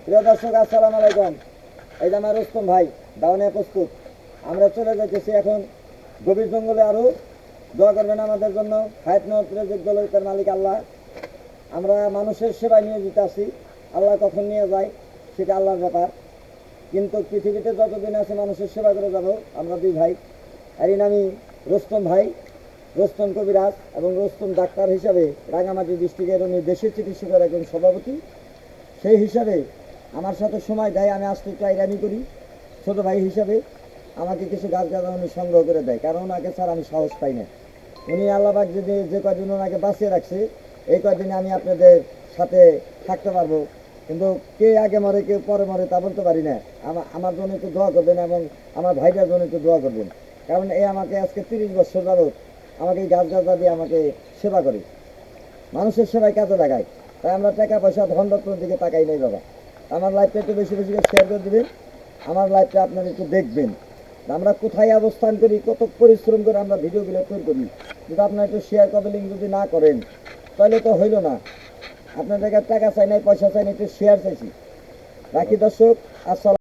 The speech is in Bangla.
প্রিয় দর্শক, আসসালামু আলাইকুম। এই যে আমার রুস্তম ভাই দাওয়ানে প্রস্তুত। আমরা চলে যাইতেছি এখন গভীর জঙ্গলে। আরও দোয়া করবেন আমাদের জন্য। হায়াত নজর মালিক আল্লাহ। আমরা মানুষের সেবায় নিয়োজিত আছি। আল্লাহ কখন নিয়ে যায় সেটা আল্লাহর ব্যাপার, কিন্তু পৃথিবীতে যতদিন আছে মানুষের সেবা করে যাব আমরা দুই ভাই। এরই নামই রুস্তম ভাই, রুস্তম কবিরাজ এবং রুস্তম ডাক্তার হিসাবে রাঙামাটি ডিস্ট্রিক্টের উনি দেশের চিকিৎসকের একজন সভাপতি। সেই হিসাবে আমার সাথে সময় দেয়, আমি আসতে চাইরানি করি। ছোটো ভাই হিসাবে আমাকে কিছু গাছ গাছ উনি সংগ্রহ করে দেয়, কারণ ওনাকে স্যার আমি সাহস পাই না। উনি আল্লাহবাক যদি যে কয়দিন ওনাকে বাঁচিয়ে রাখছে, এই কয়দিনে আমি আপনাদের সাথে থাকতে পারবো। কিন্তু কে আগে মরে কে পরে মরে তা বলতে পারি না। আমার জন্য একটু দোয়া করবেন এবং আমার ভাইটার জন্য একটু দোয়া করবেন, কারণ এই আমাকে আজকে 30 বছর যাবত আমাকে এই গাছ গাছটা দিয়ে আমাকে সেবা করে, মানুষের সেবায় কাজে লাগায়। তাই আমরা টাকা পয়সা ধন রত্নের দিকে তাকাই নাই বাবা। আমার লাইফটা একটু বেশি বেশি করে শেয়ার করে দেবেন, আমার লাইফটা আপনারা একটু দেখবেন আমরা কোথায় অবস্থান করি, কত পরিশ্রম করে আমরা ভিডিওগুলো তৈরি করি। যদি আপনারা একটু শেয়ার কমেন্ট যদি না করেন তাহলে তো হইল না। আপনাদের কাছে টাকা চাই নাই, পয়সা চাই নাই, একটু শেয়ার চাইছি। রাখি দর্শক, আসসালাম।